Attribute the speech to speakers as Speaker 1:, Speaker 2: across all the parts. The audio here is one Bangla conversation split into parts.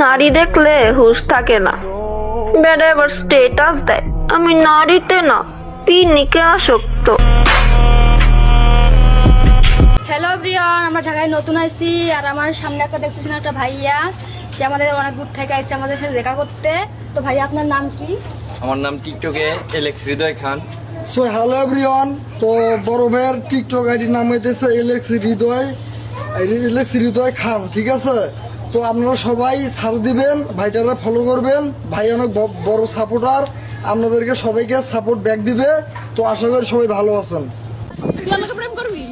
Speaker 1: নারী দেখলে হুঁশ থাকে না, বেড়ে আবার স্টেটাস দেয় আমি নারীতে না পিনিকে আসক্ত।
Speaker 2: হ্যালো ব্রিয়ন, আমরা ঢাকায় নতুন আইছি। আর আমার সামনে একটা দেখতেছেন একটা ভাইয়া, সে আমাদের অনেক দূর থেকে আইছে আমাদের সাথে দেখা করতে। তো ভাইয়া আপনার নাম কি?
Speaker 3: আমার নাম টিকটকে Alex Hridoy Khan.
Speaker 4: So hello everyone, তো বড় ভাইয়ের টিকটক আইডির নাম হইতেছে এলেক্স হৃদয় খান, ঠিক আছে? তো আপনারা সবাই সার দিবেন, ভাইটারা ফলো করবেন, ভাই অনেক বড় সাপোর্টার, আপনাদেরকে সবাইকে সাপোর্ট ব্যাক দিবে। তো আশা করি সবাই ভালো আছেন।
Speaker 5: প্রেম করবি?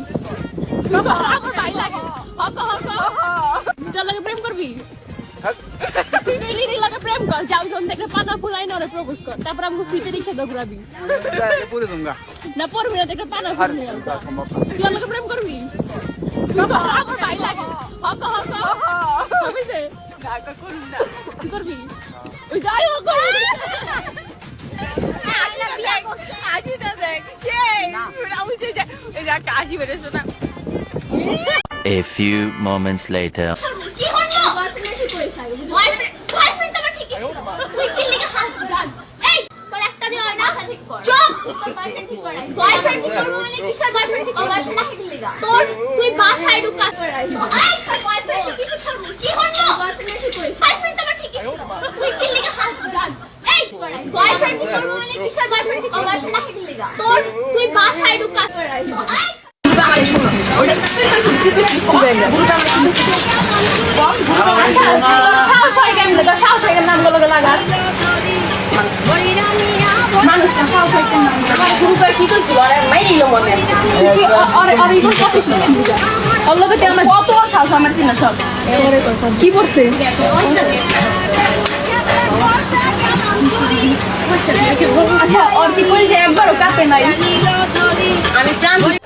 Speaker 5: ভাই লাগে প্রেম করবি? প্রেম কর, যাও দেখে পানা ফুলাই না প্রপোজ কর, তারপর আমাকে ফ্রিতে রিক্সা দৌড়াবি না, পড়বি না দেখে পানা ফুলাই। তুই আমাকে প্রেম করবি? ভাই লাগে তুই করবি? ওই যাই হোক
Speaker 6: A few moments later.
Speaker 5: তুই বাসায় ঢুকা কি করছে? আচ্ছা, ওর কি বলছে একবারও কাটে নাই?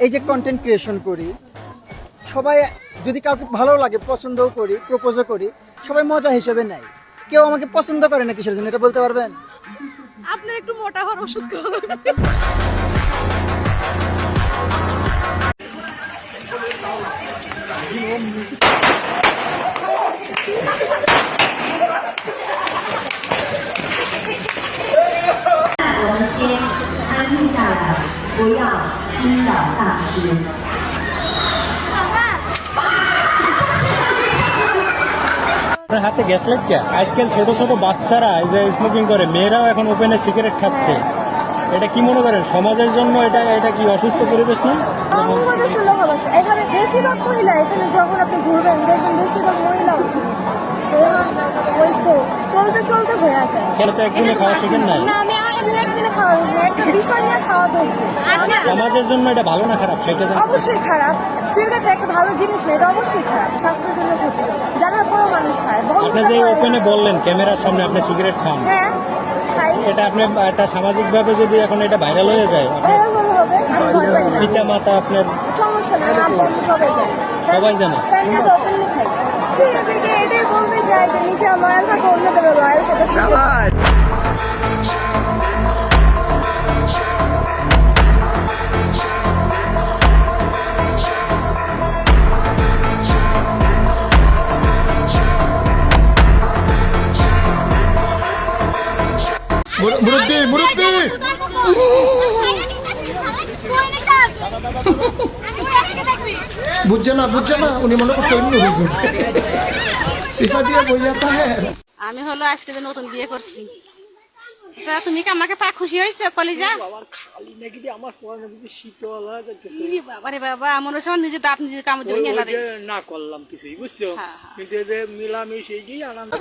Speaker 7: এই যে কন্টেন্ট ক্রিয়েশন করি, সবাই যদি কাউকে ভালো লাগে, পছন্দও করি, প্রপোজও করি, সবাই মজা হিসেবে নেয়। কেউ আমাকে পছন্দ করে না কিসের জন্য, এটা বলতে পারবেন?
Speaker 2: আপনার একটু মোটা হওয়ার ওষুধ খাওয়ানো।
Speaker 8: হাতে গ্যাস লাইট কে? আজকাল ছোট ছোট বাচ্চারা এই যে স্মোকিং করে, মেয়েরাও এখন ওপেনে সিগারেট খাচ্ছে। এটা কি মনে করেন সমাজের জন্য? এটা কি অসুস্থ পরিবেশ না?
Speaker 2: এখানে বেশিরভাগ মহিলা, এখানে যখন আপনি ঘুরবেন দেখবেন বেশিরভাগ মহিলা আছে। ওই তো চলতে চলতে হয়ে আছে।
Speaker 8: কেন তো একদিনে খাওয়া শিখেন নাই?
Speaker 2: না, আমি একদিনে খাওয়া না, একটা বিষয় নিয়ে খাওয়া ধরছি।
Speaker 8: সমাজের জন্য এটা ভালো না খারাপ সেটা জানেন?
Speaker 2: অবশ্যই খারাপ। সিগারেট একটা ভালো জিনিস না, এটা অবশ্যই খারাপ, স্বাস্থ্যের জন্য ক্ষতি। জানার পরেও মানুষ খায়।
Speaker 8: আপনি যে ওপেনে বললেন ক্যামেরার সামনে আপনি সিগারেট খান,
Speaker 2: হ্যাঁ খাই।
Speaker 8: এটা আপনি একটা সামাজিকভাবে যদি এখন এটা ভাইরাল হয়ে যায়, পিতা মাতা আপনার
Speaker 2: সমস্যা নেই, সবাই জানে,
Speaker 8: সবাই জানে।
Speaker 2: ওপেনলি খাই। এটাই বলতে চাই যে নিজে লয়াল থাকে, অন্যদের লয়াল থাকে।
Speaker 4: বুঝছে না, উনি মনে করছে অন্য হুজুর সিফা দিয়ে বই যেতে হ্যাঁ।
Speaker 5: আমি হলো আজকে যে নতুন বিয়ে করছি, তা তুমি কি আমাকে পা খুশি হয়েছে কলিজা? বাবারে বাবা, মনে হচ্ছে নিজে দাঁত নিজে কামড় দেবে
Speaker 8: না করলাম কিছুই, বুঝছো? কিন্তু মিলামিশে গিয়ে আনন্দ